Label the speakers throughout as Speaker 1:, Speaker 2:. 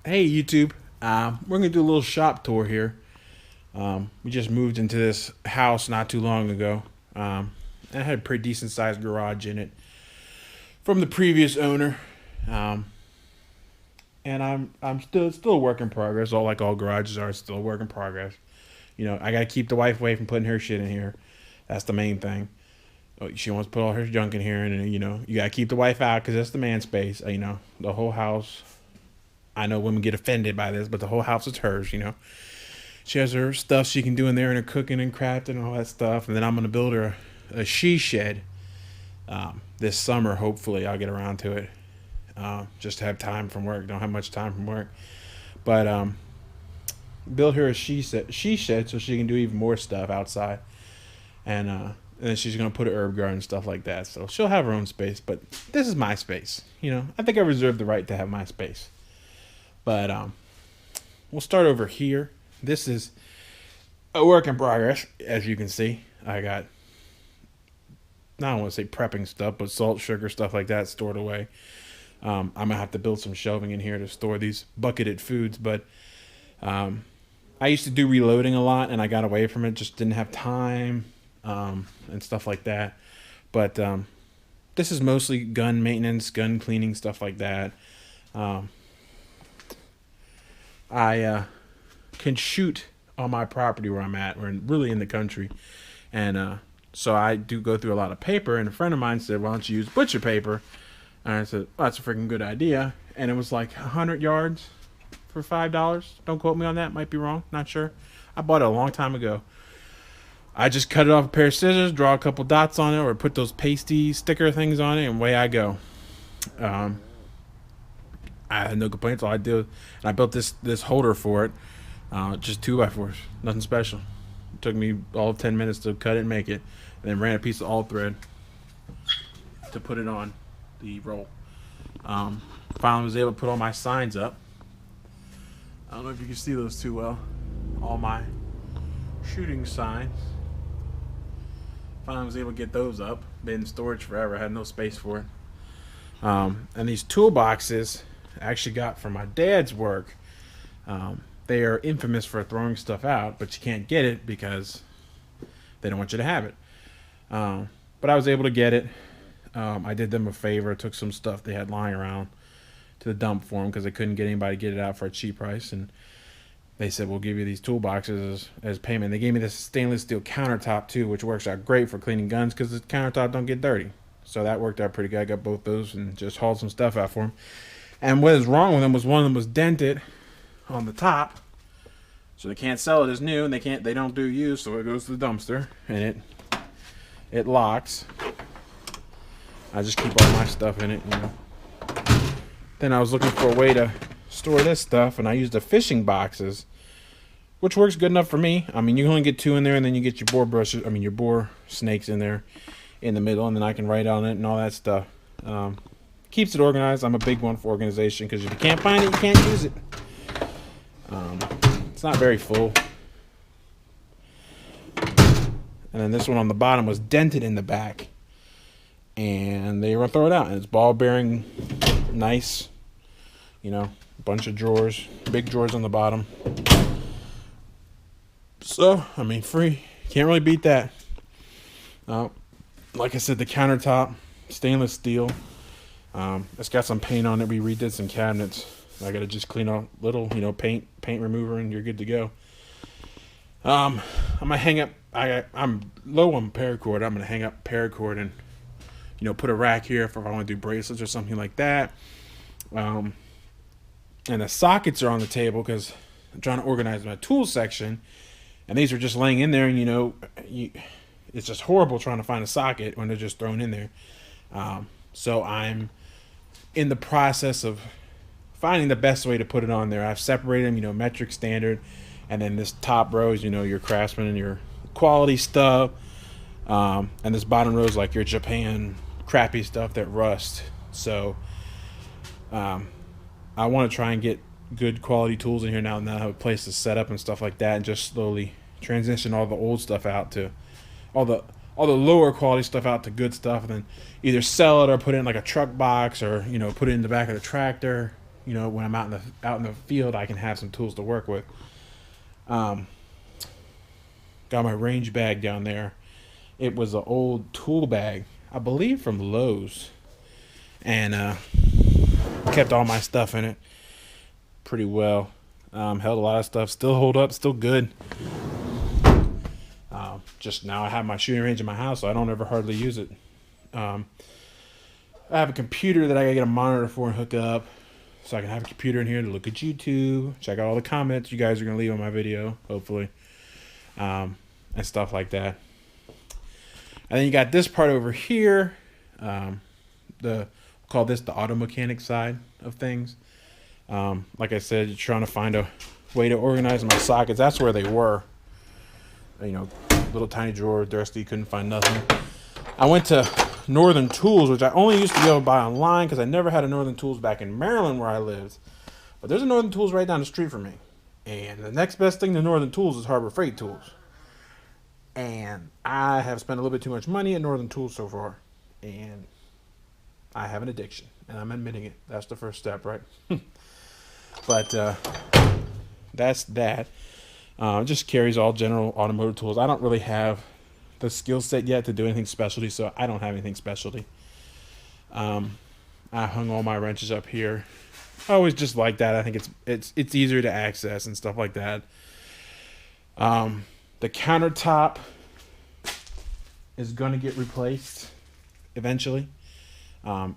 Speaker 1: Hey YouTube, we're gonna do a little shop tour here. We just moved into this house not too long ago. And it had a pretty decent sized garage in it from the previous owner. Um, and I'm still a work in progress. All like all garages are, still a work in progress. You know, I gotta keep the wife away from putting her shit in here. That's the main thing. She wants to put all her junk in here, and you gotta keep the wife out because that's the man space. The whole house. I know women get offended by this, but the whole house is hers. She has her stuff she can do in there and her cooking and crafting and all that stuff. And then I'm going to build her a she shed this summer. Hopefully, I'll get around to it. Just to have time from work. Don't have much time from work. But build her a she shed so she can do even more stuff outside. And then she's going to put an herb garden and stuff like that. So she'll have her own space. But this is my space. I think I reserve the right to have my space. But we'll start over here. This is a work in progress, as you can see. I got, I don't want to say prepping stuff, but salt, sugar, stuff like that stored away. I'm going to have to build some shelving in here to store these bucketed foods. But I used to do reloading a lot, and I got away from it. Just didn't have time and stuff like that. But this is mostly gun maintenance, gun cleaning, stuff like that. I can shoot on my property where I'm at. We're really in the country. And so I do go through a lot of paper. And a friend of mine said, why don't you use butcher paper? And I said, oh, that's a freaking good idea. And it was like 100 yards for $5. Don't quote me on that. Might be wrong. Not sure. I bought it a long time ago. I just cut it off a pair of scissors, draw a couple dots on it, or put those pasty sticker things on it, and away I go. I had no complaints. All I did, and I built this holder for it, just 2x4s, nothing special. It took me all of 10 minutes to cut it and make it, and then ran a piece of all thread to put it on the roll. Finally was able to put all my signs up. I don't know if you can see those too well. All my shooting signs. Finally was able to get those up. Been in storage forever. I had no space for it. And these toolboxes I actually got from my dad's work. They are infamous for throwing stuff out, but you can't get it because they don't want you to have it. But I was able to get it. I did them a favor, took some stuff they had lying around to the dump for them because they couldn't get anybody to get it out for a cheap price. And they said, we'll give you these toolboxes as payment. They gave me this stainless steel countertop too, which works out great for cleaning guns because the countertop don't get dirty. So that worked out pretty good. I got both those and just hauled some stuff out for them. And what is wrong with them was one of them was dented on the top, so they can't sell it as new, and they don't do used, so it goes to the dumpster, and it locks. I just keep all my stuff in it. Then I was looking for a way to store this stuff, and I used the fishing boxes, which works good enough for me. I mean, you only get 2 in there, and then you get your boar brushes. I mean, your boar snakes in there, in the middle, and then I can write on it and all that stuff. Keeps it organized. I'm a big one for organization because if you can't find it, you can't use it. It's not very full. And then this one on the bottom was dented in the back, and they were gonna throw it out. And it's ball bearing, nice. Bunch of drawers, big drawers on the bottom. So I mean, free. Can't really beat that. Like I said, the countertop, stainless steel. It's got some paint on it. We redid some cabinets. I gotta just clean off little, paint remover, and you're good to go. I'm gonna hang up. I'm low on paracord. I'm gonna hang up paracord and put a rack here if I want to do bracelets or something like that. And the sockets are on the table because I'm trying to organize my tool section, and these are just laying in there. And it's just horrible trying to find a socket when they're just thrown in there. So I'm in the process of finding the best way to put it on there. I've separated them, metric standard, and then this top row is, your Craftsman and your quality stuff, and this bottom row is like your Japan crappy stuff that rust. So I want to try and get good quality tools in here now, and I have a place to set up and stuff like that, and just slowly transition all the old stuff out to all the lower quality stuff out to good stuff, and then either sell it or put it in like a truck box, or put it in the back of the tractor, you know, when I'm out in the field, I can have some tools to work with. Um, got my range bag down there. It was an old tool bag, I believe from Lowe's, and kept all my stuff in it pretty well. Held a lot of stuff, still hold up, still good. Just now I have my shooting range in my house, so I don't ever hardly use it. I have a computer that I gotta get a monitor for and hook up, so I can have a computer in here to look at YouTube, check out all the comments you guys are gonna leave on my video, hopefully, and stuff like that. And then you got this part over here. We'll call this the auto mechanic side of things. Like I said, you're trying to find a way to organize my sockets. That's where they were. You know, little tiny drawer, dusty, couldn't find nothing. I went to Northern Tools, which I only used to be able to buy online because I never had a Northern Tools back in Maryland where I lived. But there's a Northern Tools right down the street from me. And the next best thing to Northern Tools is Harbor Freight Tools. And I have spent a little bit too much money at Northern Tools so far. And I have an addiction. And I'm admitting it. That's the first step, right? But that's that. Just carries all general automotive tools. I don't really have the skill set yet to do anything specialty, so I don't have anything specialty. I hung all my wrenches up here. I always just like that. I think it's easier to access and stuff like that. The countertop is going to get replaced eventually.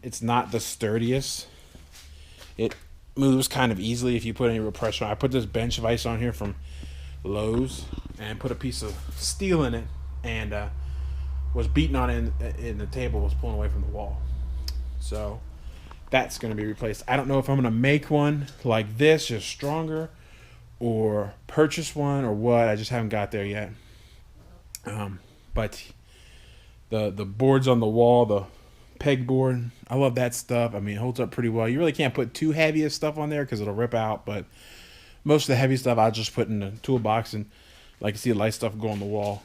Speaker 1: It's not the sturdiest. It moves kind of easily if you put any real pressure on. I put this bench vise on here from Lowe's and put a piece of steel in it, and was beating on it and the table was pulling away from the wall. So that's going to be replaced. I don't know if I'm going to make one like this, just stronger, or purchase one or what. I just haven't got there yet. But the boards on the wall, the pegboard, I love that stuff. I mean, it holds up pretty well. You really can't put too heavy of stuff on there because it'll rip out, but most of the heavy stuff I'll just put in the toolbox, and like you see the light stuff go on the wall.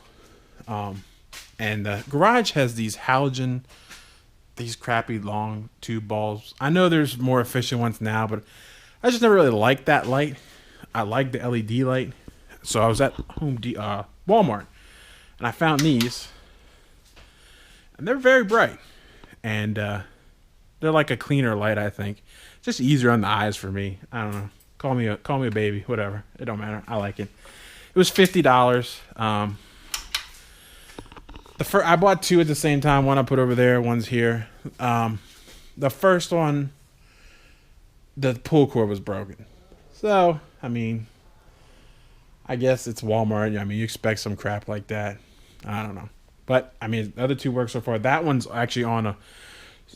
Speaker 1: And the garage has these halogen, these crappy long tube bulbs. I know there's more efficient ones now, but I just never really liked that light. I like the LED light. So I was at Walmart, and I found these, and they're very bright, and they're like a cleaner light. I think just easier on the eyes for me. I don't know. Call me a baby, whatever. It don't matter. I like it. It was $50. I bought two at the same time. One I put over there. One's here. The first one, the pull cord was broken. So I mean, I guess it's Walmart. I mean, you expect some crap like that. I don't know, but I mean, the other two work so far. That one's actually on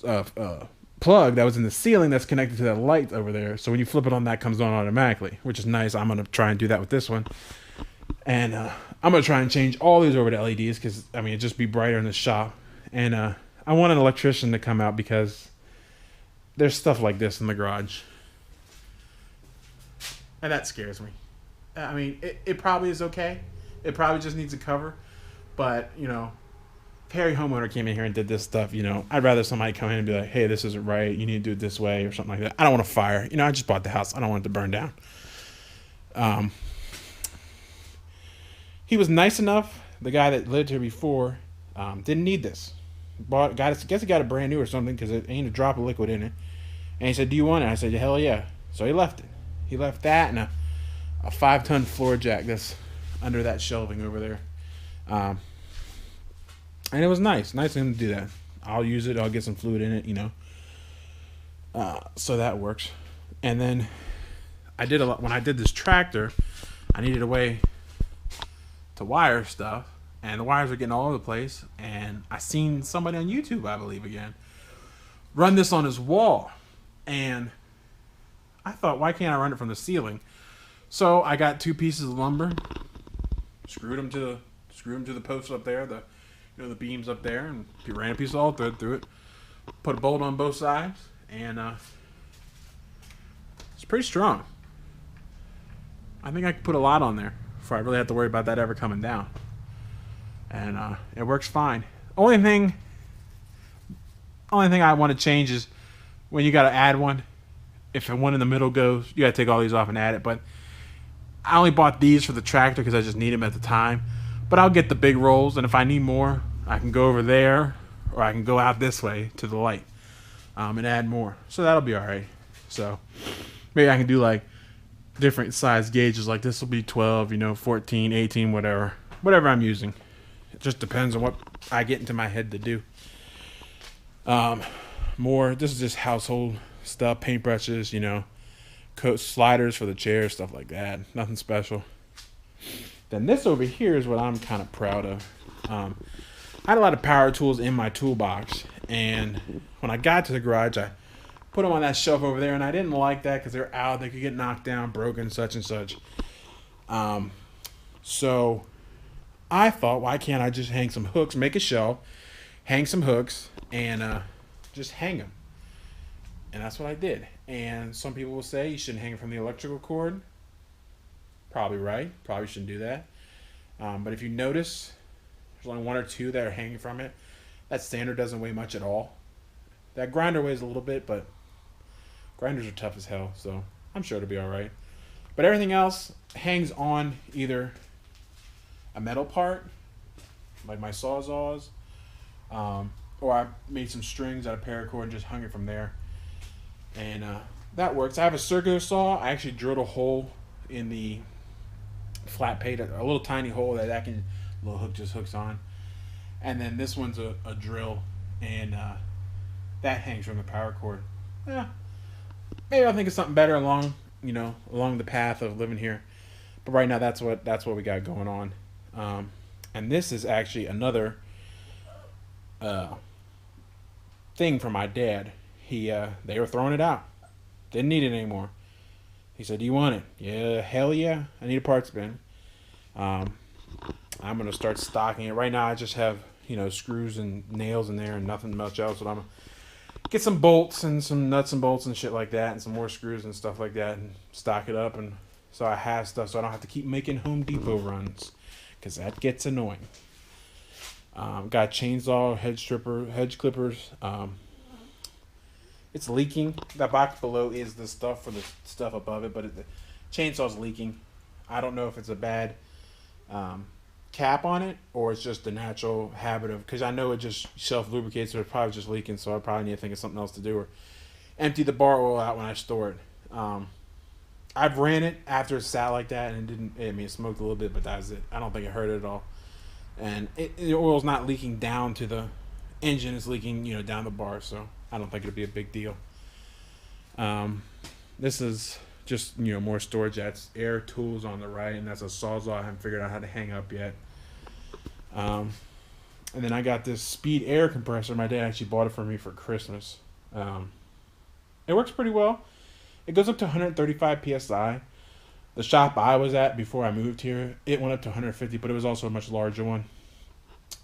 Speaker 1: a plug that was in the ceiling that's connected to that light over there. So when you flip it on, that comes on automatically, which is nice. I'm gonna try and do that with this one, and I'm gonna try and change all these over to LEDs because I mean, it'd just be brighter in the shop. And I want an electrician to come out because there's stuff like this in the garage, and that scares me. I mean, it probably is okay. It probably just needs a cover, but you know, if Harry homeowner came in here and did this stuff, you know, I'd rather somebody come in and be like, hey, this isn't right. You need to do it this way or something like that. I don't want to fire. You know, I just bought the house. I don't want it to burn down. He was nice enough. The guy that lived here before didn't need this. Guess he got it brand new or something because it ain't a drop of liquid in it. And he said, do you want it? I said, hell yeah. So he left it. He left that and a 5-ton floor jack that's under that shelving over there. And it was nice of him to do that. I'll use it. I'll get some fluid in it, you know. So that works. And then I did a lot when I did this tractor. I needed a way to wire stuff, and the wires were getting all over the place. And I seen somebody on YouTube, I believe, again, run this on his wall, and I thought, why can't I run it from the ceiling? So I got 2 pieces of lumber, screwed them to the posts up there, the beams up there, and ran a piece of all thread through it. Put a bolt on both sides, and it's pretty strong. I think I could put a lot on there before I really have to worry about that ever coming down. And it works fine. Only thing I want to change is when you got to add one, if one in the middle goes, you gotta take all these off and add it. But I only bought these for the tractor because I just need them at the time. But I'll get the big rolls, and if I need more, I can go over there, or I can go out this way to the light, and add more. So that'll be all right. So maybe I can do like different size gauges. Like this will be 12, 14, 18, whatever I'm using. It just depends on what I get into my head to do. More. This is just household stuff, paintbrushes, coat sliders for the chairs, stuff like that. Nothing special. Then this over here is what I'm kind of proud of. I had a lot of power tools in my toolbox, and when I got to the garage, I put them on that shelf over there, and I didn't like that because they're out. They could get knocked down, broken, such and such. So I thought, why can't I just hang some hooks, make a shelf, hang some hooks, and just hang them. And that's what I did. And some people will say you shouldn't hang it from the electrical cord. Probably right. Probably shouldn't do that. But if you notice, there's only one or two that are hanging from it. That sander doesn't weigh much at all. That grinder weighs a little bit, but grinders are tough as hell, so I'm sure it'll be all right. But everything else hangs on either a metal part, like my sawzalls, or I made some strings out of paracord and just hung it from there. And that works. I have a circular saw. I actually drilled a hole in the flat plate, a little tiny hole that little hook just hooks on. And then this one's a drill, and that hangs from the power cord. Maybe I'll think of something better along the path of living here. But right now, that's what we got going on. And this is actually another thing from my dad. They were throwing it out. Didn't need it anymore. He said, "Do you want it?" Yeah, hell yeah. I need a parts bin. I'm gonna start stocking it. Right now, I just have screws and nails in there and nothing much else. But I'm gonna get some bolts and some nuts and bolts and shit like that, and some more screws and stuff like that, and stock it up. And so I have stuff, so I don't have to keep making Home Depot runs, because that gets annoying. Got chainsaw, hedge clippers. It's leaking. That box below is the stuff for the stuff above it, but the chainsaw's leaking. I don't know if it's a bad cap on it or it's just the natural habit of, because I know it just self-lubricates, so it's probably just leaking, so I probably need to think of something else to do, or empty the bar oil out when I store it. I've ran it after it sat like that, and it smoked a little bit, but that was it. I don't think it hurt it at all. And the oil's not leaking down to the engine, it's leaking, down the bar, so I don't think it'll be a big deal. This is just, more storage. That's air tools on the right, and that's a sawzall I haven't figured out how to hang up yet. And then I got this speed air compressor. My dad actually bought it for me for Christmas. It works pretty well. It goes up to 135 psi. The shop I was at before I moved here, it went up to 150, but it was also a much larger one.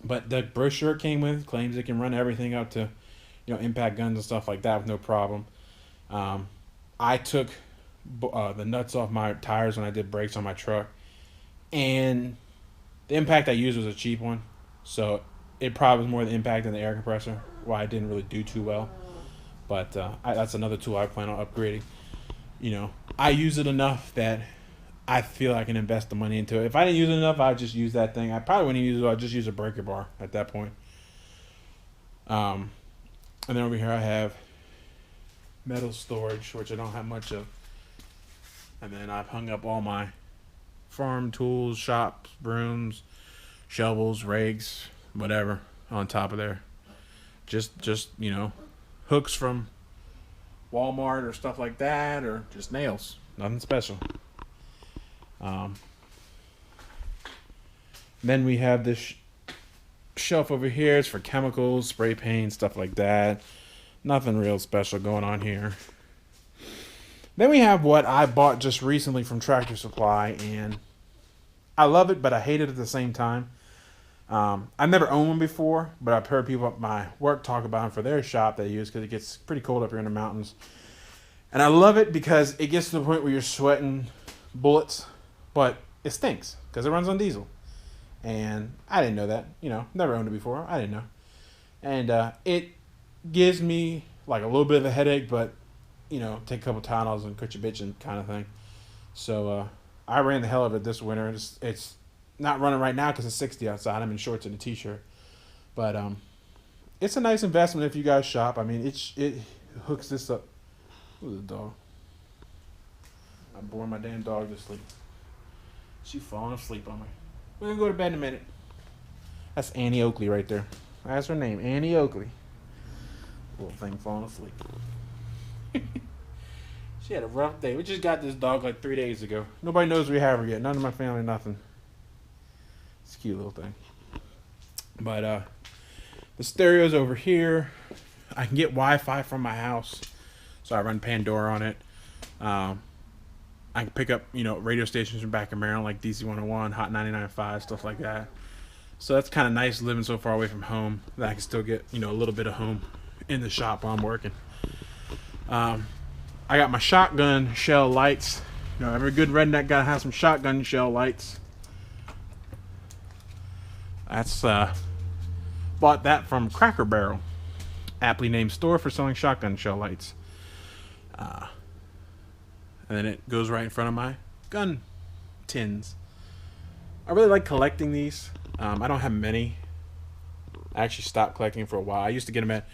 Speaker 1: But the brochure it came with claims it can run everything up to, impact guns and stuff like that with no problem. I took the nuts off my tires when I did brakes on my truck, and the impact I used was a cheap one, so it probably was more the impact than the air compressor, why I didn't really do too well. But that's another tool I plan on upgrading. I use it enough that I feel I can invest the money into it. If I didn't use it enough, I'd just use that thing. I probably wouldn't use it. I'd just use a breaker bar at that point. And then over here I have metal storage, which I don't have much of. And then I've hung up all my farm tools, shops, brooms, shovels, rakes, whatever on top of there. Just hooks from Walmart or stuff like that, or just nails. Nothing special. Then we have this shelf over here. It's for chemicals, spray paint, stuff like that. Nothing real special going on here. Then we have what I bought just recently from Tractor Supply, and I love it, but I hate it at the same time. I've never owned one before, but I've heard people at my work talk about them for their shop they use, because it gets pretty cold up here in the mountains. And I love it because it gets to the point where you're sweating bullets, but it stinks because it runs on diesel. And I didn't know that, never owned it before. I didn't know. And it gives me like a little bit of a headache, but take a couple Tylenols and quit your bitching kind of thing. So I ran the hell of it this winter. It's not running right now because it's 60 outside. I'm in shorts and a t-shirt. But it's a nice investment if you guys shop. I mean, it hooks this up. Who's the dog? I'm boring my damn dog to sleep. She's falling asleep on me. We're going to go to bed in a minute. That's Annie Oakley right there. That's her name, Annie Oakley. Little thing falling asleep. She had a rough day. We just got this dog like 3 days ago. Nobody knows we have her yet. None of my family, nothing. It's a cute little thing. But the stereo's over here. I can get Wi-Fi from my house, so I run Pandora on it. I can pick up, radio stations from back in Maryland, like DC 101, Hot 99.5, stuff like that. So that's kind of nice living so far away from home that I can still get, a little bit of home in the shop while I'm working. I got my shotgun shell lights. Every good redneck gotta have some shotgun shell lights. That's bought that from Cracker Barrel, aptly named store for selling shotgun shell lights. And then it goes right in front of my gun tins. I really like collecting these. I don't have many. I actually stopped collecting for a while. I used to get them at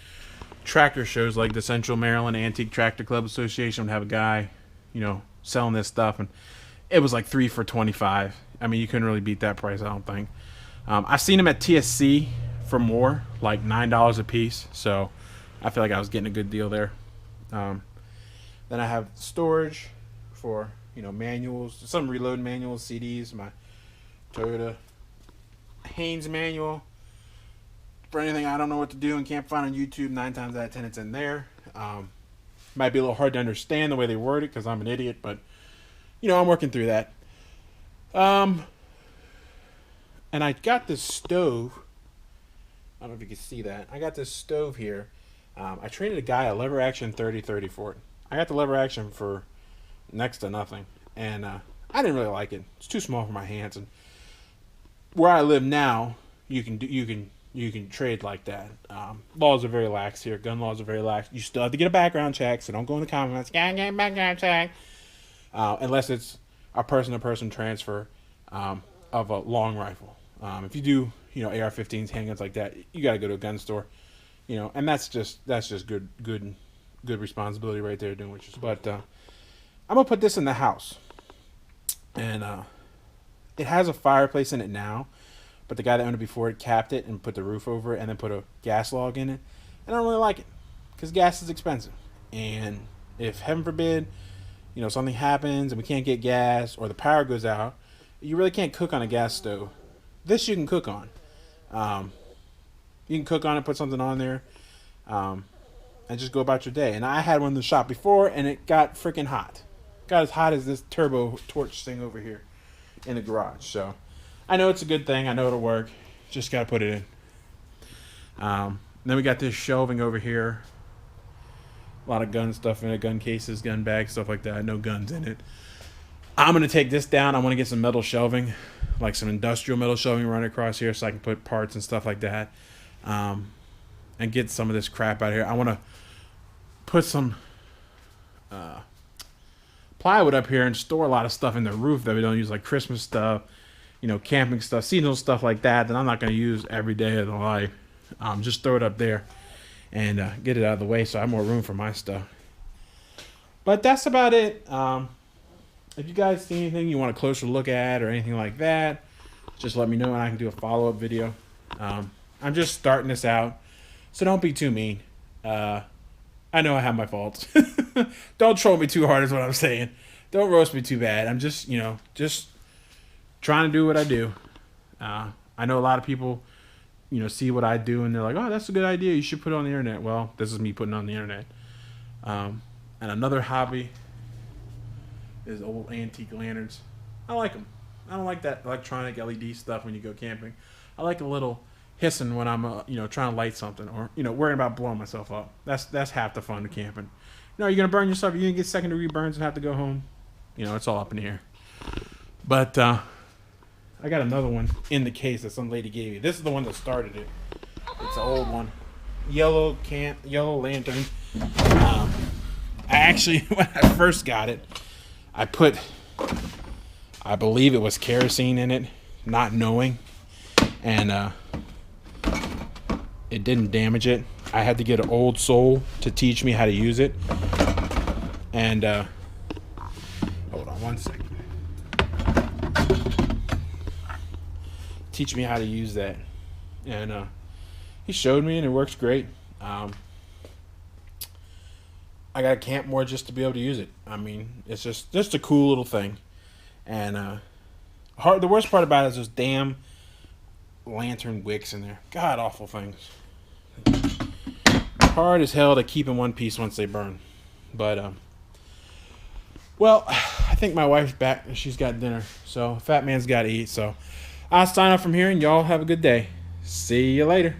Speaker 1: tractor shows like the Central Maryland Antique Tractor Club Association would have a guy, selling this stuff, and it was like 3 for $25. I mean, you couldn't really beat that price, I don't think. I've seen them at TSC for more, like $9 a piece, so I feel like I was getting a good deal there. Then I have storage for, manuals, some reload manuals, CDs, my Toyota Haynes manual. For anything I don't know what to do and can't find on YouTube, 9 times out of 10 it's in there. Might be a little hard to understand the way they word it because I'm an idiot, but I'm working through that. And I got this stove. I don't know if you can see that. I got this stove here. I traded a guy a lever action 3030 for it. I got the lever action for next to nothing, and I didn't really like it. It's too small for my hands. And where I live now, you can trade like that. Laws are very lax here. Gun laws are very lax. You still have to get a background check, so don't go in the comments. Gotta get a background check. Unless it's a person-to-person transfer of a long rifle. If you do, AR-15s, handguns like that, you got to go to a gun store. And that's just good responsibility right there doing what you're. But I'm gonna put this in the house, and it has a fireplace in it now. But the guy that owned it before it capped it and put the roof over it and then put a gas log in it. And I don't really like it because gas is expensive. And if, heaven forbid, something happens and we can't get gas or the power goes out, you really can't cook on a gas stove. This you can cook on. You can cook on it, put something on there, and just go about your day. And I had one in the shop before and it got freaking hot. Got as hot as this turbo torch thing over here in the garage. So I know it's a good thing. I know it'll work. Just got to put it in. Then we got this shelving over here. A lot of gun stuff in it. Gun cases, gun bags, stuff like that. No guns in it. I'm going to take this down. I want to get some metal shelving. Like some industrial metal shelving run across here so I can put parts and stuff like that. And get some of this crap out of here. I want to put some plywood up here and store a lot of stuff in the roof that we don't use, like Christmas stuff. Camping stuff, seasonal stuff like that I'm not going to use every day of the life. Just throw it up there and get it out of the way so I have more room for my stuff. But that's about it. If you guys see anything you want a closer look at or anything like that, just let me know and I can do a follow-up video. I'm just starting this out, so don't be too mean. I know I have my faults. Don't troll me too hard is what I'm saying. Don't roast me too bad. I'm just, just trying to do what I do. I know a lot of people, see what I do and they're like, oh, that's a good idea. You should put it on the internet. Well, this is me putting it on the internet. And another hobby is old antique lanterns. I like them. I don't like that electronic LED stuff when you go camping. I like a little hissing when I'm, trying to light something or, worrying about blowing myself up. That's half the fun of camping. You're going to burn yourself. You're going to get second-degree burns and have to go home. It's all up in the air. But, I got another one in the case that some lady gave me. This is the one that started it. It's an old one. Yellow lantern. I actually, when I first got it, I believe it was kerosene in it, not knowing, and it didn't damage it. I had to get an old soul to teach me how to use it. And hold on one second. Teach me how to use that. And he showed me, and it works great. I got to camp more just to be able to use it. I mean, it's just a cool little thing. And the worst part about it is those damn lantern wicks in there. God awful things. Hard as hell to keep in one piece once they burn. But well, I think my wife's back and she's got dinner. So fat man's got to eat. So I'll sign off from here, and y'all have a good day. See you later.